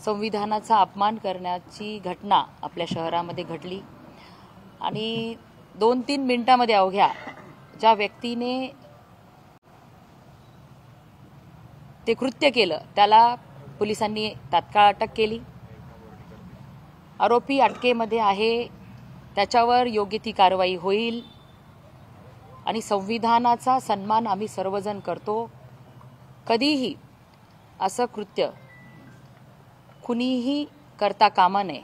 संविधानाचा अपमान करण्याची घटना आपल्या शहरामध्ये घडली आणि 2-3 मिनिटांमध्ये अवघ्या ज्या व्यक्तीने ते कृत्य केलं त्याला पोलिसांनी तात्काळ अटक केली। आरोपी अटकेमध्ये आहे, त्याच्यावर योग्य ती कारवाई होईल आणि संविधानाचा सन्मान आम्ही सर्वजण करतो। कधीही असं कृत्य कुणीही करता कामा नये।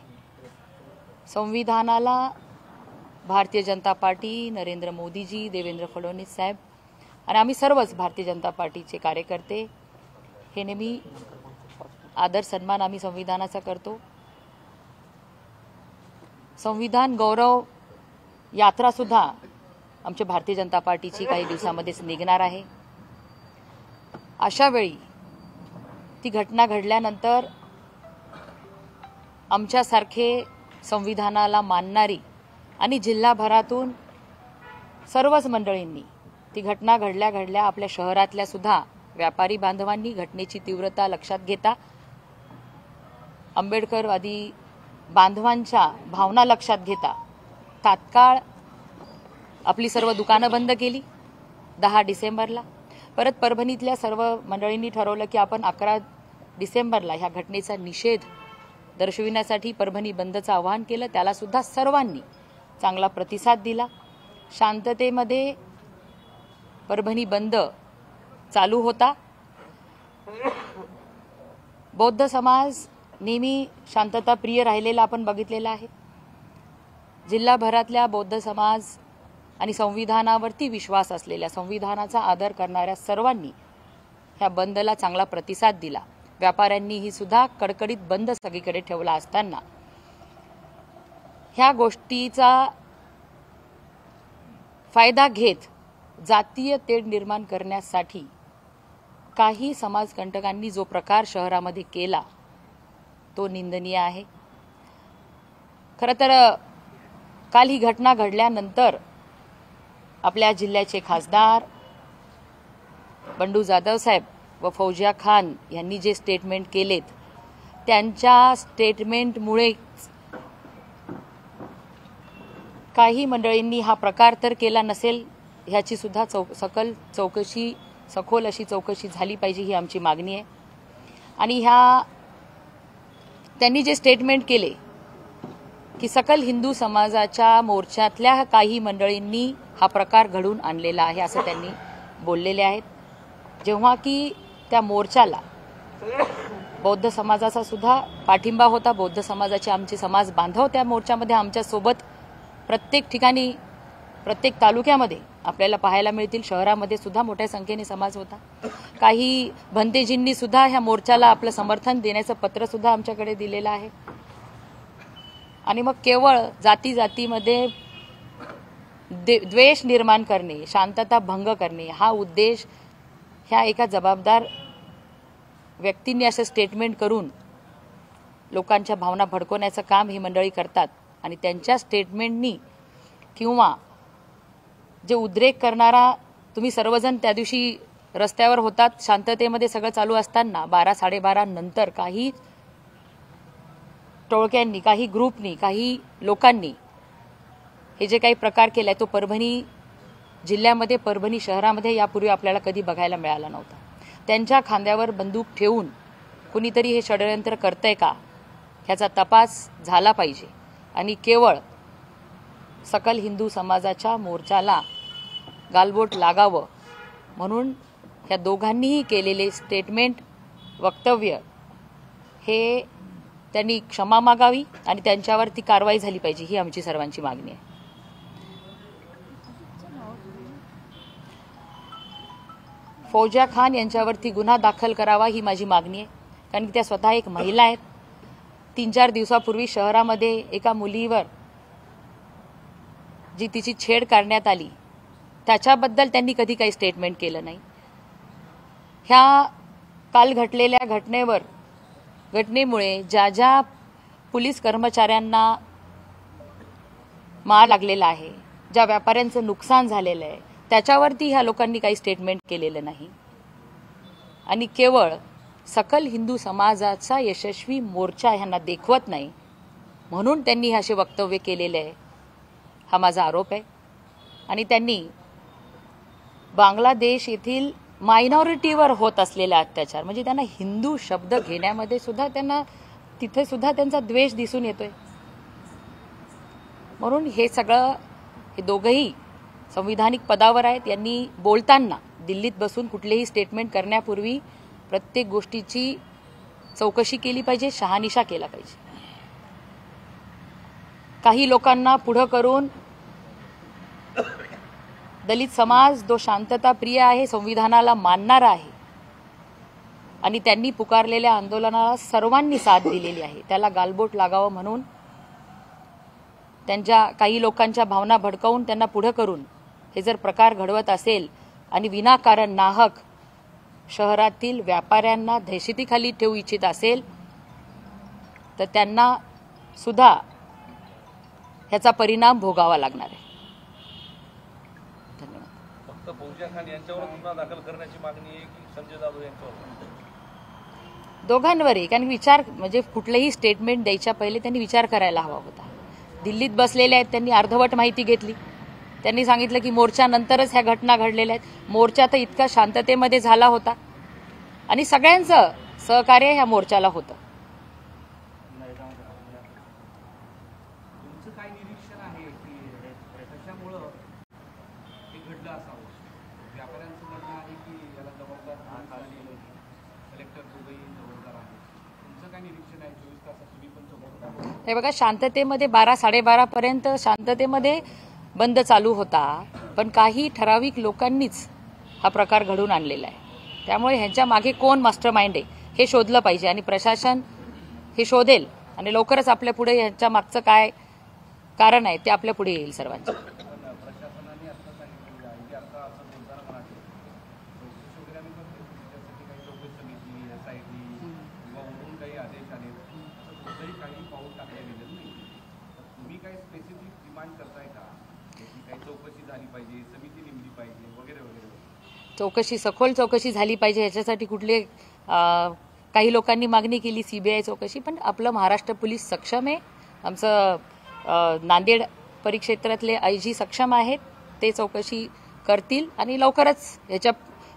संविधानाला भारतीय जनता पार्टी, नरेंद्र मोदीजी, देवेंद्र फडणवीस साहेब आणि आम्ही सर्वच भारतीय जनता पार्टीचे कार्यकर्ते हे नेहमी आदर सन्मान आम्ही संविधानाचा करतो। संविधान गौरव यात्रा सुद्धा आमच्या भारतीय जनता पार्टीची काही दिवसांमध्येच निघणार आहे। अशा वेळी ती घटना घडल्यानंतर आमच्यासारखे संविधानाला मानणारी आणि जिल्हाभरातून सर्वच मंडळींनी ती घटना घडल्या आपल्या शहरातल्या सुद्धा व्यापारी बांधवांनी घटनेची तीव्रता लक्षात घेता आंबेडकरवादी बांधवांच्या भावना लक्षात घेता तात्काळ आपली सर्व दुकानं बंद केली 10 डिसेंबरला। परत परभणीतल्या सर्व मंडळींनी ठरवलं की आपण 11 डिसेंबरला ह्या घटनेचा निषेध दर्शविण्यासाठी परभणी बंदचं आवाहन केलं। त्याला सुद्धा सर्वांनी चांगला प्रतिसाद दिला। शांततेमध्ये परभणी बंद चालू होता। बौद्ध समाज नेहमी शांतता प्रिय राहिलेला आपण बघितलेला आहे। जिल्हाभरातल्या बौद्ध समाज आणि संविधानावरती विश्वास असलेल्या, संविधानाचा आदर करणाऱ्या सर्वांनी ह्या बंदला चांगला प्रतिसाद दिला। व्यापाऱ्यांनीही सुद्धा कडकडीत बंद सगळीकडे ठेवला असताना ह्या गोष्टीचा फायदा घेत जातीय तेढ निर्माण करण्यासाठी काही समाजकंटकांनी जो प्रकार शहरामध्ये केला तो निंदनीय आहे। खरं तर काल ही घटना घडल्यानंतर आपल्या जिल्ह्याचे खासदार बंडू जाधव साहेब व फौजिया खान यांनी जे स्टेटमेंट केलेत त्यांच्या स्टेटमेंटमुळे काही मंडळींनी हा प्रकार तर केला नसेल ह्याची सुद्धा सखोल अशी चौकशी झाली पाहिजे ही आमची मागणी आहे। आणि त्यांनी जे स्टेटमेंट केले की सकल हिंदू समाजाच्या मोर्चातल्या काही मंडळींनी हा प्रकार घडून आणलेला आहे असं त्यांनी बोललेले आहेत। जेव्हा की त्या मोर्चाला बौद्ध समाजाचा सुद्धा पाठिंबा होता, बौद्ध समाजाचे आमचे समाज बांधव त्या मोर्चामध्ये आमच्या सोबत प्रत्येक ठिकाणी प्रत्येक तालुक्यामध्ये आपल्याला पाहायला मिळतील। शहरामध्ये सुद्धा मोठ्या संख्येने समाज होता। काही भंतेजींनी सुद्धा ह्या मोर्चाला आपलं समर्थन देण्याचं पत्र सुद्धा आमच्याकडे दिलेलं आहे। आणि मग केवळ जातीमध्ये द्वेष निर्माण करणे, शांतता भंग करणे हा उद्देश ह्या एका जबाबदार व्यक्तींनी असं स्टेटमेंट करून लोकांच्या भावना भडकवण्याचं काम ही मंडळी करतात। आणि त्यांच्या स्टेटमेंटनी किंवा जे उद्रेक करणारा तुम्ही सर्वजण त्या दिवशी रस्त्यावर होतात, शांततेमध्ये सगळं चालू असताना 12-12:30 नंतर काही टोळक्यांनी, काही ग्रुपनी, काही लोकांनी हे जे काही प्रकार केलाय तो परभणी जिल्ह्यामध्ये, परभणी शहरामध्ये यापूर्वी आपल्याला कधी बघायला मिळाला नव्हता। त्यांच्या खांद्यावर बंदूक ठेवून कुणीतरी हे षडयंत्र करतंय का ह्याचा तपास झाला पाहिजे आणि केवळ सकल हिंदू समाजाच्या मोर्चाला गालबोट लागावं म्हणून ह्या दोघांनीही केलेले स्टेटमेंट, वक्तव्य हे त्यांनी क्षमा मागावी आणि त्यांच्यावर ती कारवाई झाली पाहिजे ही आमची सर्वांची मागणी आहे। फौजिया खान यांच्यावरती गुन्हा दाखल करावा ही माझी मागणी आहे, कारण की त्या स्वतः एक महिला आहेत। 3-4 दिवसापूर्वी शहरामध्ये एका मुलीवर जी तिची छेड करण्यात आली त्याच्याबद्दल त्यांनी कधी काही स्टेटमेंट केलं नाही। ह्या काल घडलेल्या घटनेमुळे ज्या पोलीस कर्मचाऱ्यांना मार लागलेला आहे, ज्या व्यापाऱ्यांचं नुकसान झालेलं आहे त्याच्यावरती ह्या लोकांनी काही स्टेटमेंट केलेलं नाही आणि केवळ सकल हिंदू समाजाचा यशस्वी मोर्चा ह्यांना देखवत नाही, म्हणून त्यांनी असे वक्तव्य केलेले आहे, हा माझा आरोप आहे. आणि त्यांनी बांगलादेश येथील मायनॉरिटीवर होत असलेला अत्याचार, म्हणजे त्यांना हिंदू शब्द घेण्यामध्ये सुद्धा त्यांना तिथे सुद्धा त्यांचा द्वेष दिसून येतोय. म्हणून हे सगळं, हे दोघंही संविधानिक पदावर आहेत. यांनी बोलताना दिल्लीत बसून कुठलेही स्टेटमेंट करण्यापूर्वी प्रत्येक गोष्टीची चौकशी केली पाहिजे, शहानिशा केला पाहिजे. काही लोकांना पुढं करून दलित समाज जो शांतता प्रिय आहे, संविधानाला मानणारा आहे आणि त्यांनी पुकारलेल्या आंदोलनाला सर्वांनी साथ दिलेली आहे, त्याला गालबोट लागावं म्हणून त्यांच्या काही लोकांच्या भावना भडकावून त्यांना पुढे करून हे जर प्रकार घडवत असेल आणि विनाकारण नाहक शहरातील व्यापाऱ्यांना दहशतीखाली ठेवू इच्छित असेल तर त्यांना सुद्धा ह्याचा परिणाम भोगावा लागणार आहे. फक्त फौजिया खान यांच्यावर गुन्हा दाखल करण्याची मागणी आहे की संजय जाधव यांच्यावर? दोघांवरही. कारण विचार, म्हणजे कुठलेही स्टेटमेंट द्यायच्या पहिले त्यांनी विचार करायला हवा होता. दिल्लीत बसलेले आहेत, त्यांनी अर्धवट माहिती घेतली. त्यांनी सांगितलं की मोर्चानंतरच ह्या घटना घडलेल्या आहेत. मोर्चा तर इतका शांततेमध्ये झाला होता आणि सगळ्यांचं सहकार्य ह्या मोर्चाला होतं. तुमचं काय निरीक्षण आहे की कशामुळं हे घडलं असावं? व्यापाऱ्यांचं म्हणणं आहे की याला जबाबदार कलेक्टर दुबई जबाबदार आहे. तुमचं काय निरीक्षण आहे? 24 तासात तुम्ही पण सोबत? हे बघा, शांततेमध्ये 12-12:30 पर्यंत शांततेमध्ये बंद चालू होता, पण काही ठराविक लोकांनीच हा प्रकार घडून आणलेला आहे. त्यामुळे ह्यांच्या मागे कोण मास्टर माइंड आहे हे शोधलं पाहिजे आणि प्रशासन हे शोधेल आणि लवकरच आपल्या पुढे ह्यांच्या मागचं काय कारण आहे ते आपल्या पुढे येईल सर्वांच्या. प्रशासनाने आता सांगितलेलं आहे की आता असं बोलताना म्हणाले चौकशी वगैरे आम्ही करतो, त्यासाठी काही चौकशी समिती SIT किंवा वरून काही आदेश आले, कुठलंही काही पाऊल टाकल्या गेलेलं नाही. तुम्ही काही स्पेसिफिक डिमांड करताय का की काही चौकशी झाली पाहिजे, समिती नेमली पाहिजे वगैरे वगैरे? चौकशी, सखोल चौकशी झाली पाहिजे ह्याच्यासाठी कुठले काही लोकांनी मागणी केली CBI चौकशी, पण आपलं महाराष्ट्र पोलीस सक्षम आहे. आमचं नांदेड परिक्षेत्रातले IG सक्षम आहेत, ते चौकशी करतील आणि लवकरच ह्याच्या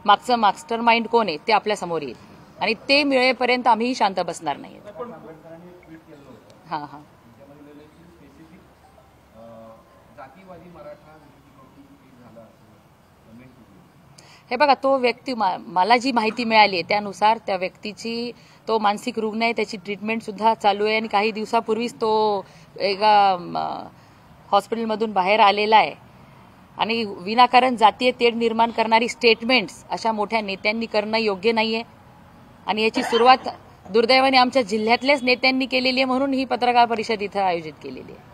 मागचं मास्टर माइंड कोण आहे ते आपल्या समोर येईल आणि ते मिळेपर्यंत आम्ही शांत बसणार नाही. हां हां जातीवादी मराठा झाला. हे बघा, तो व्यक्ती, मला जी माहिती मिळाली आहे त्यानुसार त्या व्यक्तीची, तो मानसिक रुग्ण आहे, त्याची ट्रीटमेंट सुद्धा चालू आहे आणि काही दिवसापूर्वीच तो एका हॉस्पिटलमधून बाहेर आलेला आहे. आणि विनाकारण जातीय तेढ निर्माण करणारी स्टेटमेंट्स अशा मोठ्या नेत्यांनी करणं योग्य नाहीये आणि याची सुरुवात दुर्दैवाने आमच्या जिल्ह्यातल्याच नेत्यांनी केलेली आहे, म्हणून ही पत्रकार परिषद इथं आयोजित केलेली आहे.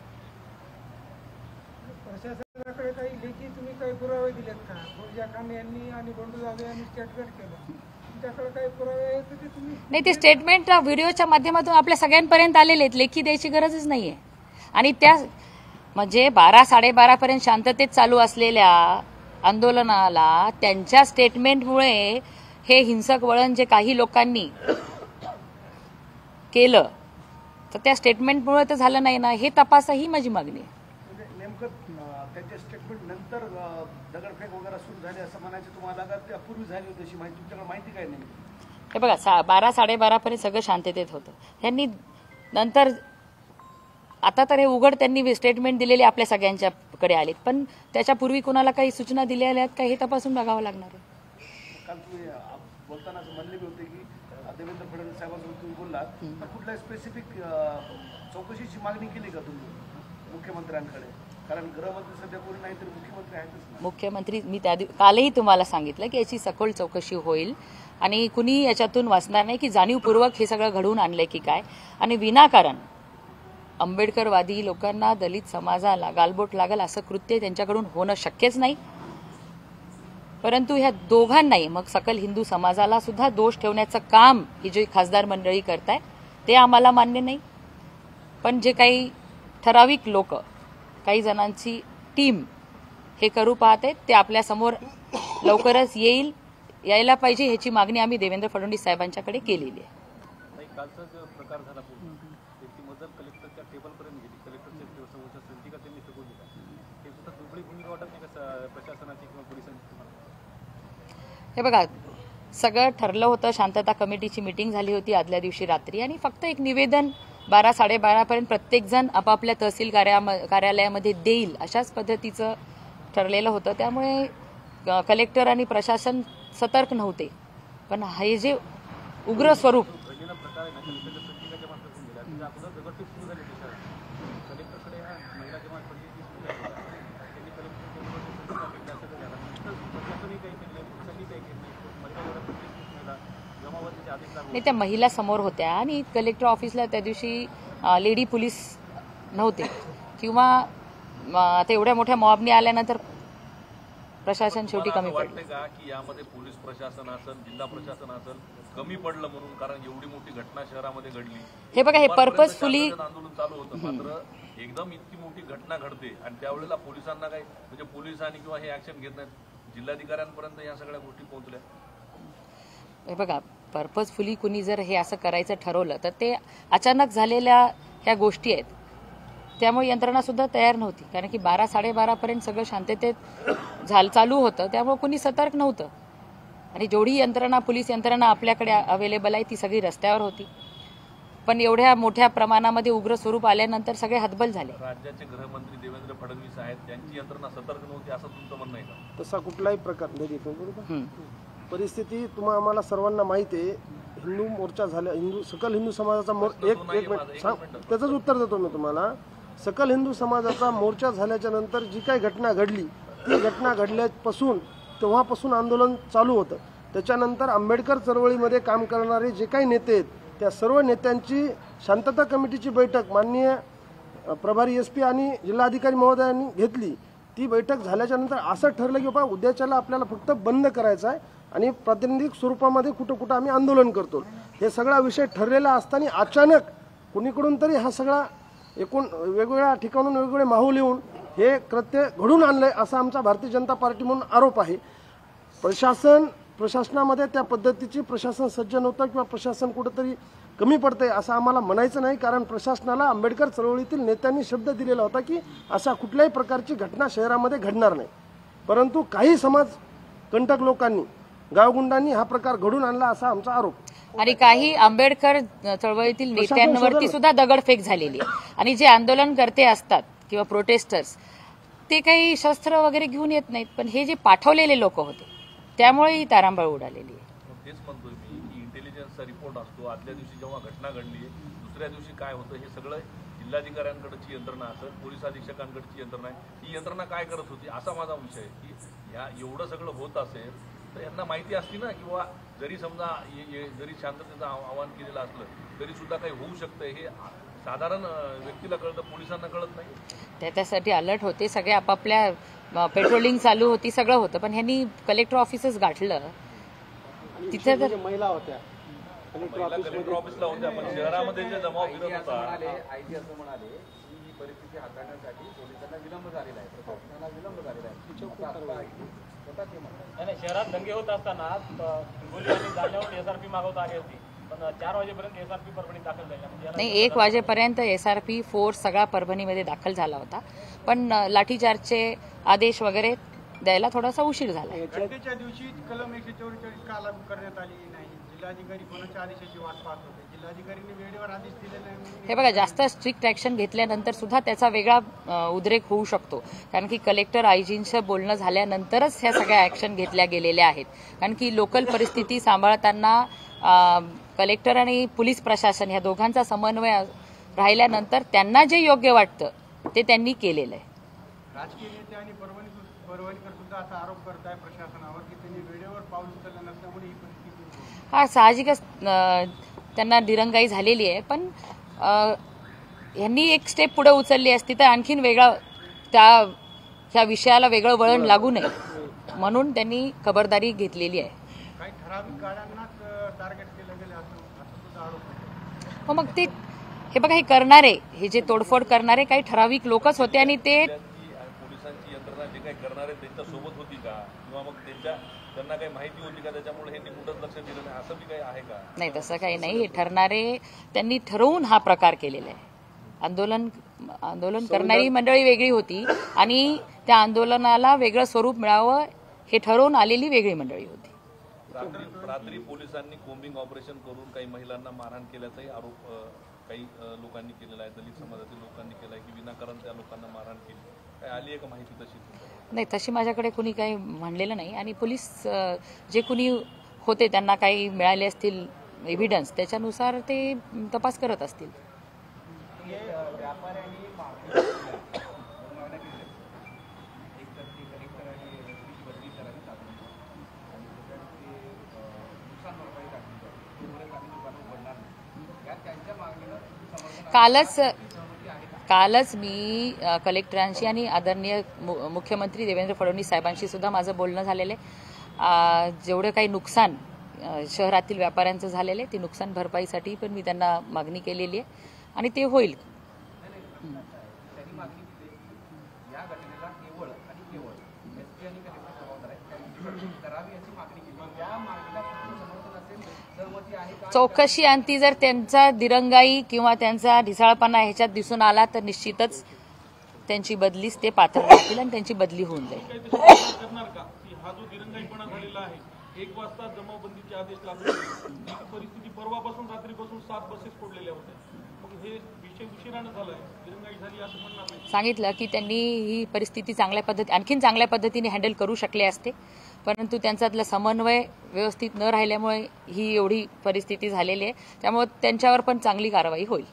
प्रशासनाकडे काही लेखी तुम्ही काही पुरावे दिलेत का? फौजिया खान यांनी आणि बंडू जाधव यांनी स्टेटमेंट केलं, तुमच्याकडे काही पुरावे आहेत ते तुम्ही? नाही, ते स्टेटमेंट व्हिडिओच्या माध्यमातून आपल्या सगळ्यांपर्यंत आलेले आहेत, लेखी द्यायची गरजच नाहीये. आणि त्या म्हणजे 12-12:30 पर्यंत शांततेत चालू असलेल्या आंदोलनाला त्यांच्या स्टेटमेंटमुळे हे हिंसक वळण जे काही लोकांनी केलं तर त्या स्टेटमेंटमुळे तर झालं नाही ना, हे तपासा ही माझी मागणी आहे. नेमकं त्यांच्या स्टेटमेंट नंतर दगडफेक वगैरे सुरू झाली असं म्हणायचं तुम्हाला का त्यापूर्वी झाली होती अशी माहिती तुमच्याकडे माहिती काय नाही? हे बघा, 12-12:30 पर्यंत सगळं शांततेत होतं. ह्यांनी नंतर आता तर हे उघड त्यांनी स्टेटमेंट दिलेले आपल्या सगळ्यांच्याकडे आलेत, पण त्याच्यापूर्वी कोणाला काही सूचना दिलेल्या आहेत का हे तपासून बघावं लागणार आहे. काल तुम्ही बोलताना असं म्हणले होते की देवेंद्र फडणवीस साहेबांसोबत तुम्ही बोललात तर कुठल्या स्पेसिफिक चौकशीची मागणी केली का तुम्ही मुख्यमंत्र्यांकडे? कारण गृहमंत्री सध्या कोणी नाही तर मुख्यमंत्री आहेतच. मुख्यमंत्री, मी कालही तुम्हाला सांगितलं की याची सखोल चौकशी होईल आणि कुणी याच्यातून वाचणार नाही की जाणीवपूर्वक हे सगळं घडवून आणलंय की काय. आणि विनाकारण आंबेडकरवादी लोकांना, दलित समाजाला गालबोट लागल असं कृत्य त्यांच्याकडून होणं शक्यच नाही. परंतु ह्या दोघांनाही, मग सकल हिंदू समाजाला सुद्धा दोष ठेवण्याचं काम ही जी खासदार मंडळी करताय ते आम्हाला मान्य नाही. पण जे काही ठराविक लोक, काही जणांची टीम हे करू पाहते ते आपल्या समोर लवकरच येईल. यायला पाहिजे ह्याची मागणी आम्ही देवेंद्र फडणवीस साहेबांच्याकडे केलेली आहे. नाही, कालचा जो प्रकार झाला पूर्ण त्याची मदत कलेक्टरच्या टेबलपर्यंत गेली. कलेक्टरच्या समोरच्या संचिका त्यांनी फेकून दिला. हे सुद्धा दुबळी भूमिका वाटत नाही का प्रशासनाची किंवा पोलिसांची तुम्हाला? हे बघा, सगळं ठरलं होतं. शांतता कमिटीची मीटिंग झाली होती आदल्या दिवशी रात्री आणि फक्त एक निवेदन 12-12:30 पर्यंत प्रत्येकजण आपापल्या तहसील कार्यालयामध्ये देईल अशाच पद्धतीचं ठरलेलं होतं. त्यामुळे कलेक्टर आणि प्रशासन सतर्क नव्हते. पण हे जे उग्र स्वरूप घडलेला प्रकार आहे ना, कलेक्टरच्या संचिकाच्या मार्फत गेला. त्याच्या अगोदर दगडफेक सुरू झाली देशात. कलेक्टरकडे हा महिला जमात पडली ती सुरू झाली. त्यांनी कलेक्टरच्या असं झालं. नंतर प्रशासनही काही केलं नाही, पोलिसांनी काही केलं नाही. महिला जमावतीचे आदेश लागू नाही, त्या महिला समोर होत्या आणि कलेक्टर ऑफिसला त्या दिवशी लेडी पोलीस नव्हते किंवा आता एवढ्या मोठ्या मॉबने आल्यानंतर प्रशासन शेवटी कमी पडलं. वाटते का की यामध्ये पोलीस प्रशासन असेल, जिल्हा प्रशासन असेल कमी पडलं म्हणून? कारण एवढी मोठी घटना शहरामध्ये घडली. हे बघा, हे पर्पजफुली आंदोलन चालू होतं, मात्र एकदम इतकी मोठी घटना घडते आणि त्यावेळेला पोलिसांना काही म्हणजे पोलिसांनी किंवा हे ऍक्शन घेत नाहीत. जिल्हाधिकाऱ्यांपर्यंत या सगळ्या गोष्टी पोहोचल्या. हे बघा, पर्पजफुली कुणी जर हे असं करायचं ठरवलं तर ते अचानक झालेल्या ह्या गोष्टी आहेत. त्यामुळे यंत्रणा सुद्धा तयार नव्हती. कारण की 12-12:30 पर्यंत सगळं शांततेत चालू होतं. त्यामुळे कुणी सतर्क नव्हतं आणि जेवढी यंत्रणा, पोलीस यंत्रणा आपल्याकडे अवेलेबल आहे ती सगळी रस्त्यावर होती. पण एवढ्या मोठ्या प्रमाणामध्ये उग्र स्वरूप आल्यानंतर सगळे हतबल झाले. राज्याचे गृहमंत्री देवेंद्र फडणवीस आहेत, त्यांची यंत्रणा सतर्क नव्हती असं तुमचं म्हणणं आहे का? तसा कुठलाही प्रकार नाही. बरोबर, परिस्थिती आम्हाला सर्वांना माहिती आहे. हिंदू मोर्चा झाला, सकल हिंदू समाजाचा एक मिनिट त्याचंच उत्तर देतो मी तुम्हाला. सकल हिंदू समाजाचा मोर्चा झाल्याच्या नंतर जी काही घटना घडली ती घटना घडल्यापासून तेव्हापासून आंदोलन चालू होतं. त्याच्यानंतर आंबेडकर चळवळीमध्ये काम करणारे जे काही नेते आहेत त्या सर्व नेत्यांची शांतता कमिटीची बैठक माननीय प्रभारी SP आणि जिल्हाधिकारी महोदयांनी घेतली. ती बैठक झाल्याच्या नंतर असं ठरलं की बाबा उद्याच्याला आपल्याला फक्त बंद करायचं आहे आणि प्रातिनिधिक स्वरूपामध्ये कुठं कुठं आम्ही आंदोलन करतो. हे सगळा विषय ठरलेला असताना अचानक कुणीकडून तरी हा सगळा एकूण वेगवेगळ्या ठिकाणून वेगवेगळे माहोल येऊन हे कृत्य घडून आणलंय असा आमचा भारतीय जनता पार्टी म्हणून आरोप आहे. प्रशासनामध्ये त्या पद्धतीची प्रशासन सज्ज नव्हतं किंवा प्रशासन कुठंतरी कमी पडतंय असं आम्हाला म्हणायचं नाही. कारण प्रशासनाला आंबेडकर चळवळीतील नेत्यांनी शब्द दिलेला होता की अशा कुठल्याही प्रकारची घटना शहरामध्ये घडणार नाही. परंतु काही समाज कंटक लोकांनी, गावगुंडांनी हा प्रकार घडून आणला असा आमचा आरोप. आणि काही आंबेडकर चळवळीतील नेत्यांवरती सुद्धा दगडफेक झालेली आहे. आणि जे आंदोलनकर्ते असतात किंवा प्रोटेस्टर्स ते काही शस्त्र वगैरे घेऊन येत नाहीत, पण हे जे पाठवलेले लोक होते त्यामुळे ही तारांबळ उडालेली आहे. तेच म्हणतोय मी की इंटेलिजन्सचा रिपोर्ट असतो. आदल्या दिवशी जेव्हा घटना घडली, दुसऱ्या दिवशी काय होतं हे सगळं जिल्हाधिकाऱ्यांकडची यंत्रणा असेल, पोलीस अधीक्षकांकडची यंत्रणा आहे. ही यंत्रणा काय करत होती असा माझा विषय आहे की या एवढं सगळं होत असेल तर यांना माहिती असती ना, किंवा जरी समजा जरी शांततेचं आवाहन केलेलं असलं तरी सुद्धा काही होऊ शकतं हे साधारण व्यक्तीला कळतं, पोलिसांना कळत नाही. त्यासाठी अलर्ट होते, सगळे आपापल्या पेट्रोलिंग चालू होती, सगळं होतं. पण ह्यांनी कलेक्टर ऑफिसच गाठलं. तिथे तर महिला होत्या कलेक्टर ऑफिसला होत्या, पण शहरामध्ये जे जमाव फिरत होता. आयजी असं म्हणाले की ही परिस्थिती हाताळण्यासाठी पोलिसांना विलंब झालेला आहे, प्रशासनाला विलंब झालेला आहे. नाही, शहरात दंगे होत असताना हिंगोली आणि जालन्यावरून SRP मागवता आली होती, पण 4 वाजेपर्यंत SRP परभणीत दाखल झाली. नाही, 1 वाजेपर्यंत SRP फोर्स सगळा परभणीमध्ये दाखल झाला होता. पण लाठीचार्जचे आदेश वगैरे द्यायला थोडासा उशीर झाला. घटनेच्या दिवशी कलम 144 का लागू करण्यात आली नाही? जिल्हाधिकारी कोणाच्या आदेशाची वाट पाहत होते? जिल्हाधिकाऱ्यांनी वेळेवर आदेश दिले नाही. हे बघा, जास्त स्ट्रिक्ट ऍक्शन घेतल्यानंतर सुद्धा त्याचा वेगळा उद्रेक होऊ शकतो. कारण की कलेक्टर आयजींचं बोलणं झाल्यानंतरच ह्या सगळ्या ऍक्शन घेतल्या गेलेल्या आहेत. कारण की लोकल परिस्थिती सांभाळताना कलेक्टर आणि पोलीस प्रशासन ह्या दोघांचा समन्वय राहिल्यानंतर त्यांना जे योग्य वाटतं ते त्यांनी केलेलं आहे. राजकीय नेते आणि परभणीकर सुद्धा असा आरोप करत आहे प्रशासनावर की त्यांनी वेळेवर पाऊल उचललं नसल्यामुळे ही परिस्थिती. हा, साहजिकच त्यांना दिरंगाई झालेली आहे. पण यांनी एक स्टेप पुढे उचलली असती तर आणखीन वेगळा ह्या विषयाला वेगळं वळण लागू नये म्हणून त्यांनी खबरदारी घेतलेली आहे. काही ठराविक गाड्यांनाच टार्गेट केलं गेलं असं सुद्धा आरोप आहे. हो, मग ते हे बघा, हे करणारे, हे जे तोडफोड करणारे काही ठराविक लोकच होते आणि ते पोलिसांची यंत्रणा जे काही करणारे त्यांच्या सोबत होती का, किंवा मग त्यांच्या त्यांना काही माहिती होती का त्याच्यामुळे हे कुठंच लक्ष दिलं नाही, असं बी काही आहे का? नाही, तसं काही नाही. हे ठरणारे त्यांनी ठरवून हा प्रकार केलेला आहे. आंदोलन करणारी मंडळी वेगळी होती आणि त्या आंदोलनाला वेगळं स्वरूप मिळावं हे ठरवून आलेली वेगळी मंडळी होती. रात्री पोलिसांनी कोम्बिंग ऑपरेशन करून काही महिलांना मारहाण केल्याचाही आरोप काही लोकांनी केलेला आहे. दलित समाजातील लोकांनी केलाय की विनाकारण त्या लोकांना मारहाण केली. काय आली आहे का माहिती तशी? नाही, तशी माझ्याकडे कुणी काही म्हणलेलं नाही आणि पोलीस जे कुणी होते त्यांना काही मिळाले असतील एव्हिडन्स, त्याच्यानुसार ते तपास करत असतील. कालच मी कलेक्टरांशी आणि आदरणीय मुख्यमंत्री देवेंद्र फडणवीस साहेबांशी सुद्धा माझं बोलणं झालेलं आहे. जेवढं काही नुकसान शहरातील व्यापाऱ्यांचं झालेलं आहे, ती नुकसान भरपाईसाठी पण मी त्यांना मागणी केलेली आहे आणि ते होईल. चौकशी अंती जर त्यांचा दिरंगाई किंवा त्यांचा ढिसाळपणा ह्याच्यात दिसून आला तर निश्चितच त्यांची बदलीच ते पात्र राहतील आणि त्यांची बदली होऊन जाईल. करणार का की हा जो दिरंगाईपणा झालेला आहे, 1 वाजता जमावबंदीचे आदेश लागले, परिस्थिती परवापासून रात्रीपासून 7 बसेस फोडलेल्या होत्या, मग हे विषय उशिरानं झालाय, दिरंगाई झाली असं म्हणणार नाही? सांगितलं की त्यांनी ही परिस्थिती आणखीन चांगल्या पद्धतीने हँडल करू शकले असते, परंतु त्यांच्यातला समन्वय व्यवस्थित न राहिल्यामुळे ही एवढी परिस्थिती झालेली आहे. त्यामुळे त्यांच्यावर पण चांगली कारवाई होईल.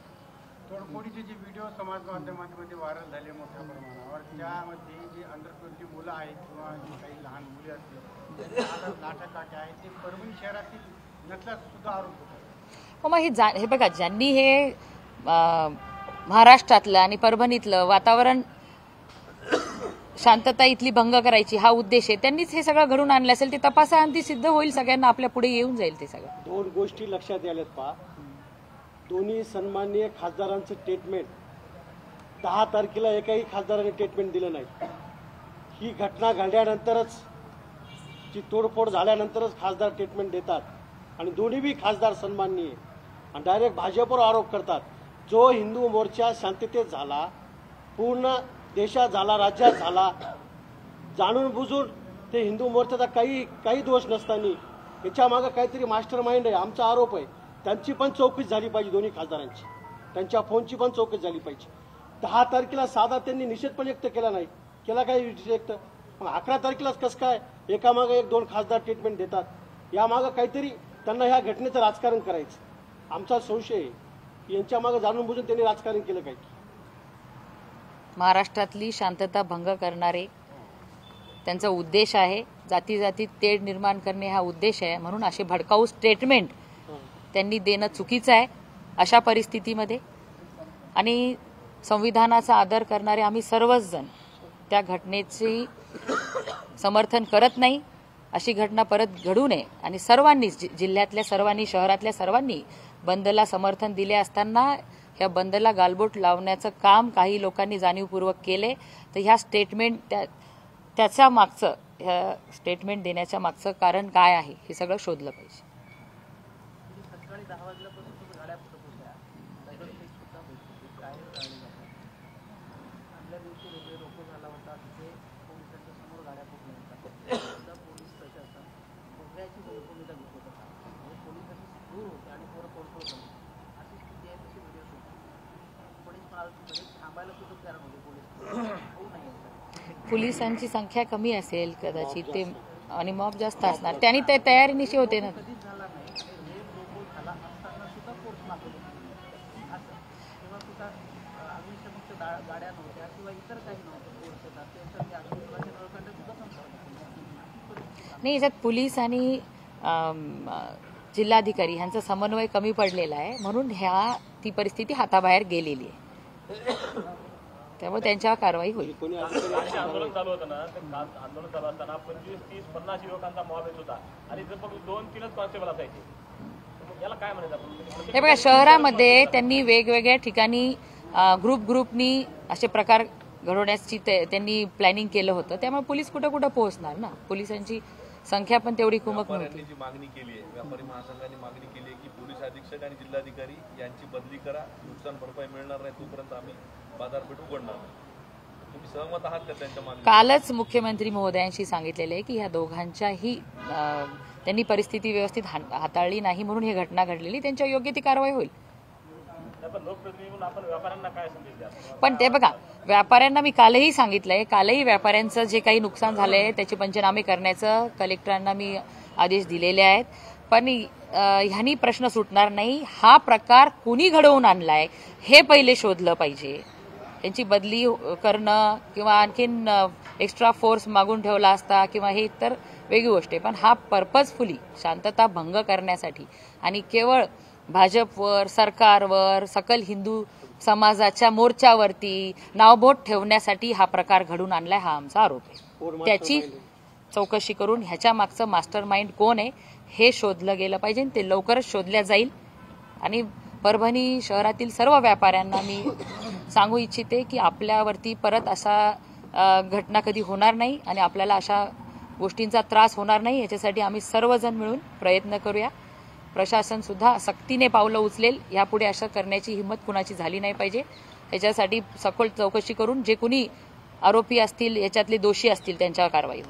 तोडफोडीचे जे व्हिडिओ समाज माध्यमांमध्ये व्हायरल झाले मोठ्या प्रमाणावर, त्यामध्ये जे अंडर 20 मुलं आहेत किंवा काही लहान मुली असतील लाठाकाठी आहेत, ते परभणी शहरातील नसल्याचा सुद्धा आरोप होतो. मग हे बघा, ज्यांनी हे महाराष्ट्रातलं आणि परभणीतलं वातावरण शांतता इथली भंग करायची हा उद्देश आहे, त्यांनीच हे सगळं घडून आणलं असेल. ते तपासाअंती सिद्ध होईल, सगळ्यांना आपल्या पुढे येऊन जाईल ते सगळं. 2 गोष्टी लक्षात याल्यात पहा. दोन्ही सन्माननीय खासदारांचं स्टेटमेंट 10 तारखेला एकाही खासदाराने स्टेटमेंट दिलं नाही. ही घटना घडल्यानंतरच, जी तोडफोड झाल्यानंतरच खासदार स्टेटमेंट देतात आणि दोन्ही बी खासदार सन्माननीय आणि डायरेक्ट भाजपवर आरोप करतात. जो हिंदू मोर्चा शांततेत झाला, पूर्ण देशात झाला, राज्यात झाला, जाणून बुजून ते हिंदू मोर्चाचा काही दोष नसताना याच्या मागे काहीतरी मास्टर माइंड आहे. आमचा आरोप आहे त्यांची पण चौकशी झाली पाहिजे, दोन्ही खासदारांची, त्यांच्या फोनची पण चौकशी झाली पाहिजे. 10 तारखेला साधा त्यांनी निषेध पण व्यक्त केला नाही, केला काही व्यक्त. मग 11 तारखेलाच कसं काय एकामागे 1-2 खासदार स्टेटमेंट देतात? यामागं काहीतरी त्यांना ह्या घटनेचं राजकारण करायचं. आमचा संशय आहे की यांच्या मागे जाणून बुजून त्यांनी राजकारण केलं काय. महाराष्ट्रातली शांतता भंग करणारे त्यांचा उद्देश आहे, जाती जातीत तेढ निर्माण करणे हा उद्देश आहे. म्हणून असे भडकाऊ स्टेटमेंट त्यांनी देणं चुकीचं आहे अशा परिस्थितीमध्ये. आणि संविधानाचा आदर करणारे आम्ही सर्वच जण त्या घटनेची समर्थन करत नाही. अशी घटना परत घडू नये आणि सर्वांनीच, जिल्ह्यातल्या सर्वांनी, शहरातल्या सर्वांनी बंदला समर्थन दिले असताना ह्या बंदला गालबोट लावण्याचं काम काही लोकांनी जाणीवपूर्वक केले. तर ह्या स्टेटमेंट त्याच्या मागचं, ह्या स्टेटमेंट देण्याच्या मागचं कारण काय आहे हे सगळं शोधलं पाहिजे. सकाळी 10 वाजल्यापासून तुम्ही गाड्या पोहोचल्या, आपल्या दिवशी रेल्वे रोको झाला होता, तिथे पोलिसांच्या समोर गाड्या पोहोचल्या होत्या. सुद्धा पोलीस प्रशासन पोहोचण्याची भूमिका घेत होता. म्हणजे पोलिसांची दूर होते आणि पोरं तोडफोड झाली, अशी स्थिती आहे. तशी व्हिडिओ पोलीस पण थांबायला सुद्धा तयार नव्हते. पोलीस होऊ नाही. पोलिसांची संख्या कमी असेल कदाचित ते आणि मॉब जास्त असणार, त्यांनी ते तयारीनिशी होते ना. कधीच झाला नाही. रेप रोको झाला असताना सुद्धा फोर्स मागवली असं, किंवा सुद्धा अग्निशमनच्या गाड्या नव्हत्या किंवा इतर काही नव्हतं फोर्स येतात, त्यांच्या अग्निशमनाच्या नळकांडे सुद्धा संपर्क नाही. याच्यात पोलीस आणि जिल्हाधिकारी ह्यांचा समन्वय कमी पडलेला आहे, म्हणून ती परिस्थिती हाताबाहेर गेलेली आहे. त्यामुळे त्यांच्यावर कारवाई होईल. आंदोलन चालू होतं ना, आंदोलन चालू असताना 25-30-50 युवकांचा मॉब येत होता आणि जर फक्त 2-3च कॉन्स्टेबल असायचे, याला काय म्हणायचं आपण? हे बघा, शहरामध्ये त्यांनी वेगवेगळ्या ठिकाणी ग्रुपनी असे प्रकार घडवण्याची त्यांनी प्लॅनिंग केलं होतं. त्यामुळे पोलीस कुठं कुठं पोहोचणार ना. पोलिसांची संख्या पण तेवढी कुमक नव्हती. व्यापाऱ्यांनी जी मागणी केली आहे, व्यापारी महासंघाने मागणी केली आहे की पोलीस अधीक्षक आणि जिल्हाधिकारी यांची बदली करा, नुकसान भरपाई मिळणार नाही तोपर्यंत आम्ही बाजारपेठ उघडणार नाही. तुम्ही सहमत आहात का त्यांच्या मागणी? कालच मुख्यमंत्री महोदयांशी सांगितलेले आहे की ह्या दोघांच्याही त्यांनी परिस्थिती व्यवस्थित हाताळली नाही म्हणून ही घटना घडलेली, त्यांच्या योग्य ती कारवाई होईल. लोकप्रतिनिधी म्हणून आपण व्यापाऱ्यांना काय संदेश द्या? पण ते बघा, व्यापाऱ्यांना मी कालही सांगितलंय, कालही व्यापाऱ्यांचं जे काही नुकसान झालंय त्याचे पंचनामे करण्याचं कलेक्टरांना मी आदेश दिलेले आहेत. पण ह्यांनी प्रश्न सुटणार नाही. हा प्रकार कुणी घडवून आणलाय हे पहिले शोधलं पाहिजे. त्यांची बदली करणं किंवा आणखीन एक्स्ट्रा फोर्स मागून ठेवला असता किंवा हे तर वेगळी गोष्ट आहे, पण हा पर्पजफुली शांतता भंग करण्यासाठी आणि केवळ भाजपवर, सरकारवर, सकल हिंदू समाजाच्या मोर्चावरती नावबोट ठेवण्यासाठी हा प्रकार घडून आणलाय, हा आमचा आरोप आहे. त्याची चौकशी करून ह्याच्या मागचं मास्टर माइंड कोण आहे हे शोधलं गेलं पाहिजे. ते लवकरच शोधल्या जाईल. आणि परभणी शहरातील सर्व व्यापाऱ्यांना मी सांगू इच्छिते की आपल्यावरती परत असा घटना कधी होणार नाही आणि आपल्याला अशा गोष्टींचा त्रास होणार नाही, याच्यासाठी आम्ही सर्वजण मिळून प्रयत्न करूया. प्रशासन सुद्धा सक्तीने पावलं उचलेल. यापुढे असं करण्याची हिंमत कुणाची झाली नाही पाहिजे. याच्यासाठी सखोल चौकशी करून जे कुणी आरोपी असतील, याच्यातले दोषी असतील, त्यांच्यावर कारवाई होईल.